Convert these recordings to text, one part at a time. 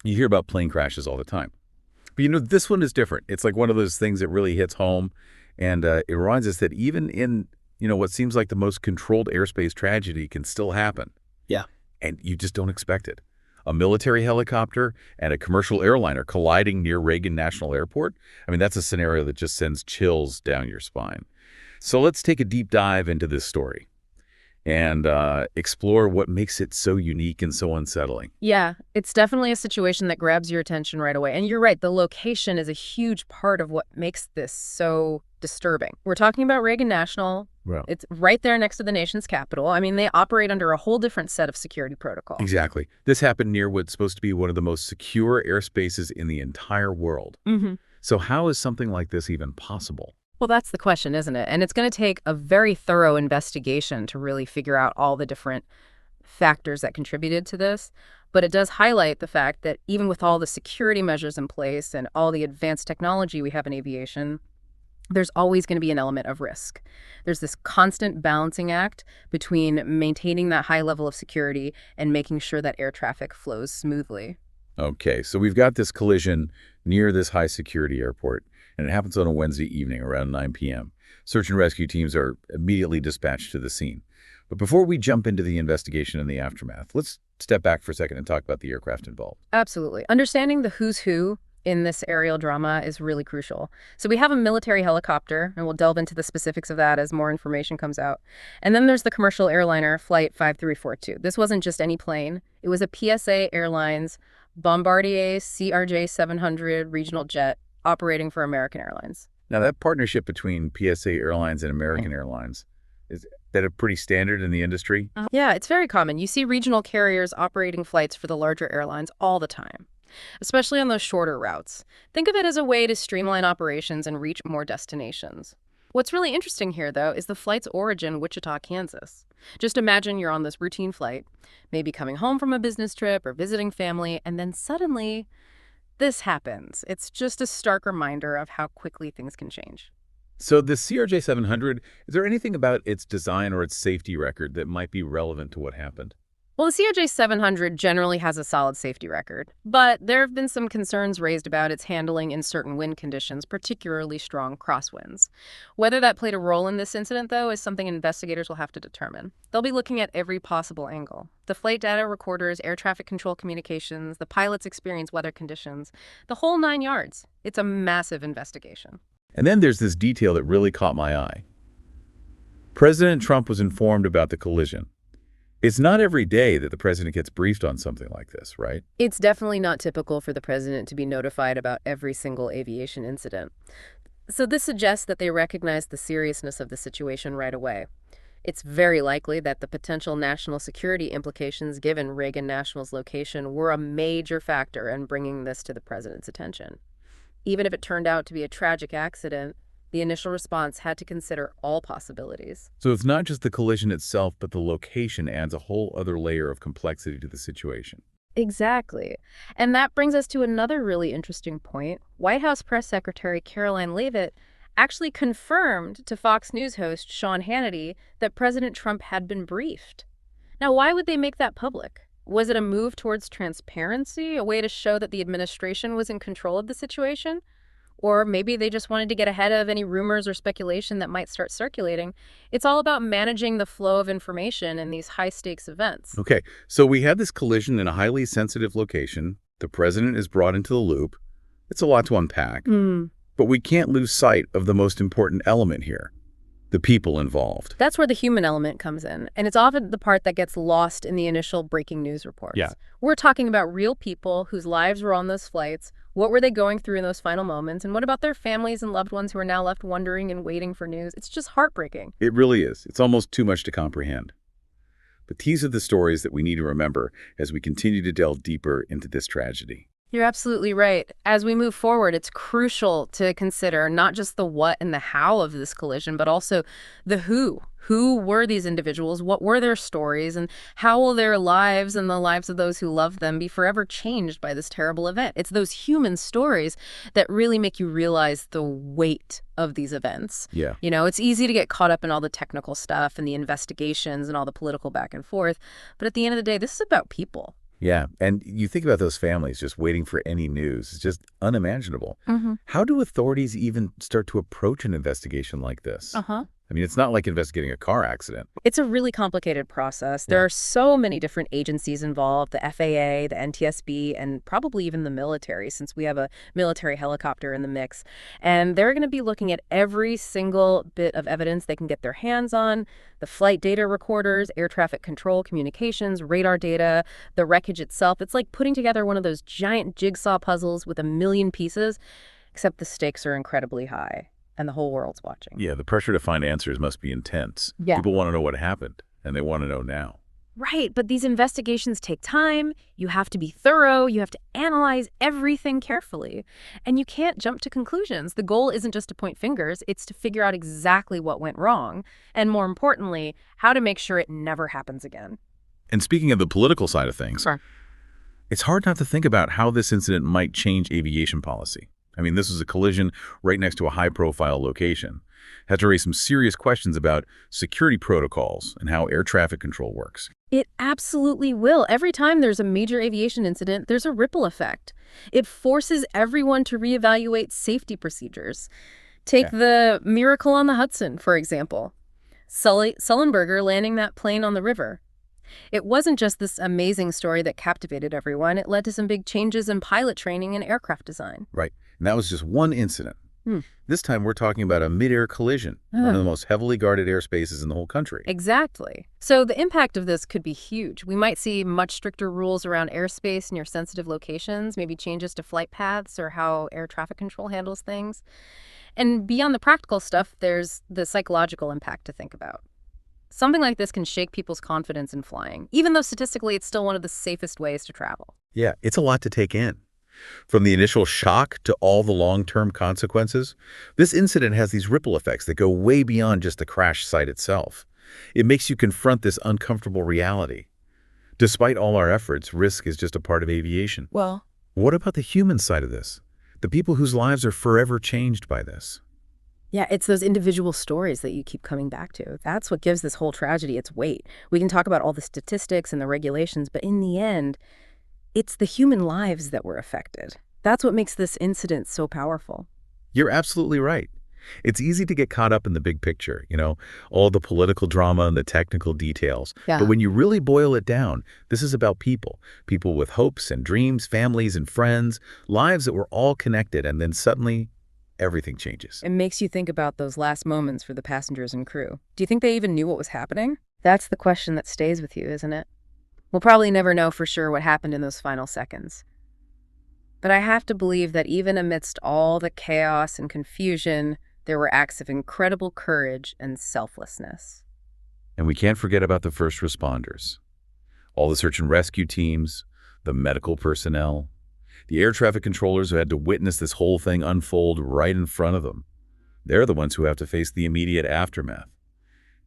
You hear about plane crashes all the time. But this one is different. It's like one of those things that really hits home. And it reminds us that even in, what seems like the most controlled airspace, tragedy can still happen. Yeah. And you just don't expect it. A military helicopter and a commercial airliner colliding near Reagan National Airport. I mean, that's a scenario that just sends chills down your spine. So let's take a deep dive into this story and explore what makes it so unique and so unsettling. Yeah, it's definitely a situation that grabs your attention right away. And you're right, the location is a huge part of what makes this so disturbing. We're talking about Reagan National. Well, It's right there next to the nation's capital. I mean, they operate under a whole different set of security protocols. exactly. This happened near what's supposed to be one of the most secure airspaces in the entire world. Mm-hmm. So how is something like this even possible? Well, that's the question, isn't it? And it's going to take a very thorough investigation to really figure out all the different factors that contributed to this. But it does highlight the fact that even with all the security measures in place and all the advanced technology we have in aviation, there's always going to be an element of risk. There's this constant balancing act between maintaining that high level of security and making sure that air traffic flows smoothly. Okay, so we've got this collision near this high-security airport, and it happens on a Wednesday evening around 9 p.m. Search and rescue teams are immediately dispatched to the scene. But before we jump into the investigation and the aftermath, let's step back for a second and talk about the aircraft involved. Absolutely. Understanding the who's who in this aerial drama is really crucial. So we have a military helicopter, and we'll delve into the specifics of that as more information comes out. And then there's the commercial airliner, Flight 5342. This wasn't just any plane. It was a PSA Airlines Bombardier CRJ-700 regional jet operating for American Airlines. Now, that partnership between PSA Airlines and American Airlines, is that a pretty standard in the industry? Yeah, it's very common. You see regional carriers operating flights for the larger airlines all the time, especially on those shorter routes. Think of it as a way to streamline operations and reach more destinations. What's really interesting here, though, is the flight's origin, Wichita, Kansas. Just imagine you're on this routine flight, maybe coming home from a business trip or visiting family, and then suddenly this happens. It's just a stark reminder of how quickly things can change. So the CRJ-700, is there anything about its design or its safety record that might be relevant to what happened? Well, the CRJ-700 generally has a solid safety record, but there have been some concerns raised about its handling in certain wind conditions, particularly strong crosswinds. Whether that played a role in this incident, though, is something investigators will have to determine. They'll be looking at every possible angle: the flight data recorders, air traffic control communications, the pilot's experience, weather conditions, the whole 9 yards. It's a massive investigation. And then there's this detail that really caught my eye. President Trump was informed about the collision. It's not every day that the president gets briefed on something like this, right? It's definitely not typical for the president to be notified about every single aviation incident. So this suggests that they recognize the seriousness of the situation right away. It's very likely that the potential national security implications given Reagan National's location were a major factor in bringing this to the president's attention. Even if it turned out to be a tragic accident, the initial response had to consider all possibilities. So it's not just the collision itself, but the location adds a whole other layer of complexity to the situation. Exactly. And that brings us to another really interesting point. White House Press Secretary Caroline Leavitt actually confirmed to Fox News host Sean Hannity that President Trump had been briefed. Now, why would they make that public? Was it a move towards transparency, a way to show that the administration was in control of the situation? Or maybe they just wanted to get ahead of any rumors or speculation that might start circulating. It's all about managing the flow of information in these high-stakes events. Okay, so we had this collision in a highly sensitive location. The president is brought into the loop. It's a lot to unpack. But we can't lose sight of the most important element here: the people involved. That's where the human element comes in, and it's often the part that gets lost in the initial breaking news reports. Yeah. We're talking about real people whose lives were on those flights. What were they going through in those final moments? And what about their families and loved ones who are now left wondering and waiting for news? It's just heartbreaking. It really is. It's almost too much to comprehend. But these are the stories that we need to remember as we continue to delve deeper into this tragedy. You're absolutely right. As we move forward, it's crucial to consider not just the what and the how of this collision, but also the who. Who were these individuals? What were their stories? And how will their lives and the lives of those who love them be forever changed by this terrible event? It's those human stories that really make you realize the weight of these events. Yeah. You know, it's easy to get caught up in all the technical stuff and the investigations and all the political back and forth. But at the end of the day, this is about people. Yeah, and you think about those families just waiting for any news. It's just unimaginable. Hmm. How do authorities even start to approach an investigation like this? Uh-huh. I mean, it's not like investigating a car accident. It's a really complicated process. There Yeah. are so many different agencies involved, the FAA, the NTSB, and probably even the military, since we have a military helicopter in the mix. And they're going to be looking at every single bit of evidence they can get their hands on, the flight data recorders, air traffic control, communications, radar data, the wreckage itself. It's like putting together one of those giant jigsaw puzzles with a million pieces, except the stakes are incredibly high, and the whole world's watching. Yeah, the pressure to find answers must be intense. Yeah. People want to know what happened, and they want to know now. Right, but these investigations take time. You have to be thorough. You have to analyze everything carefully. And you can't jump to conclusions. The goal isn't just to point fingers, it's to figure out exactly what went wrong. And more importantly, how to make sure it never happens again. And speaking of the political side of things, Sure. it's hard not to think about how this incident might change aviation policy. I mean, this was a collision right next to a high-profile location. Had to raise some serious questions about security protocols and how air traffic control works. It absolutely will. Every time there's a major aviation incident, there's a ripple effect. It forces everyone to reevaluate safety procedures. Take the Miracle on the Hudson, for example. Sullenberger landing that plane on the river. It wasn't just this amazing story that captivated everyone. It led to some big changes in pilot training and aircraft design. Right. And that was just one incident. Hmm. This time we're talking about a mid-air collision, one of the most heavily guarded airspaces in the whole country. Exactly. So the impact of this could be huge. We might see much stricter rules around airspace near sensitive locations, maybe changes to flight paths or how air traffic control handles things. And beyond the practical stuff, there's the psychological impact to think about. Something like this can shake people's confidence in flying, even though statistically it's still one of the safest ways to travel. Yeah, it's a lot to take in. From the initial shock to all the long-term consequences, this incident has these ripple effects that go way beyond just the crash site itself. It makes you confront this uncomfortable reality. Despite all our efforts, risk is just a part of aviation. Well, What about the human side of this? The people whose lives are forever changed by this. yeah, it's those individual stories that you keep coming back to. That's what gives this whole tragedy its weight. We can talk about all the statistics and the regulations, but in the end, it's the human lives that were affected. That's what makes this incident so powerful. You're absolutely right. It's easy to get caught up in the big picture, all the political drama and the technical details. Yeah. But when you really boil it down, this is about people with hopes and dreams, families and friends, lives that were all connected, and then suddenly everything changes. It makes you think about those last moments for the passengers and crew. Do you think they even knew what was happening? That's the question that stays with you, isn't it? We'll probably never know for sure what happened in those final seconds. But I have to believe that even amidst all the chaos and confusion, there were acts of incredible courage and selflessness. And we can't forget about the first responders. All the search and rescue teams, the medical personnel, the air traffic controllers who had to witness this whole thing unfold right in front of them. They're the ones who have to face the immediate aftermath,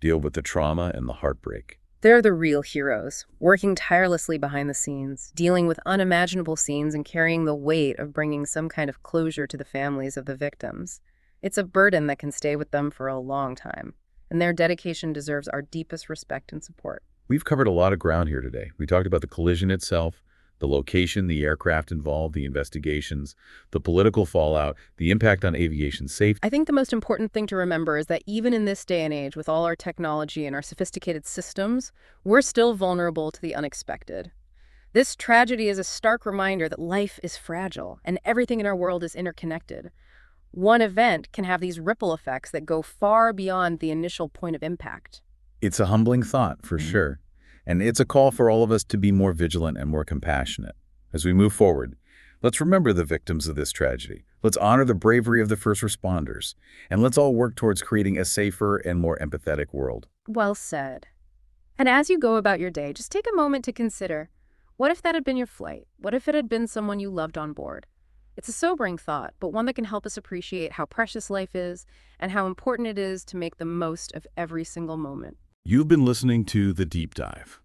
deal with the trauma and the heartbreak. They're the real heroes, working tirelessly behind the scenes, dealing with unimaginable scenes and carrying the weight of bringing some kind of closure to the families of the victims. It's a burden that can stay with them for a long time, and their dedication deserves our deepest respect and support. We've covered a lot of ground here today. We talked about the collision itself, the location, the aircraft involved, the investigations, the political fallout, the impact on aviation safety. I think the most important thing to remember is that even in this day and age, with all our technology and our sophisticated systems, we're still vulnerable to the unexpected. This tragedy is a stark reminder that life is fragile and everything in our world is interconnected. One event can have these ripple effects that go far beyond the initial point of impact. It's a humbling thought, for sure. And it's a call for all of us to be more vigilant and more compassionate. As we move forward, let's remember the victims of this tragedy. Let's honor the bravery of the first responders. And let's all work towards creating a safer and more empathetic world. Well said. And as you go about your day, just take a moment to consider, what if that had been your flight? What if it had been someone you loved on board? It's a sobering thought, but one that can help us appreciate how precious life is and how important it is to make the most of every single moment. You've been listening to The Deep Dive.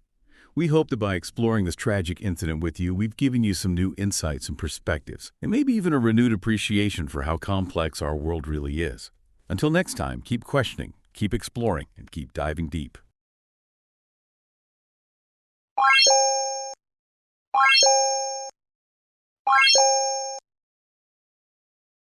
We hope that by exploring this tragic incident with you, we've given you some new insights and perspectives, and maybe even a renewed appreciation for how complex our world really is. Until next time, keep questioning, keep exploring, and keep diving deep.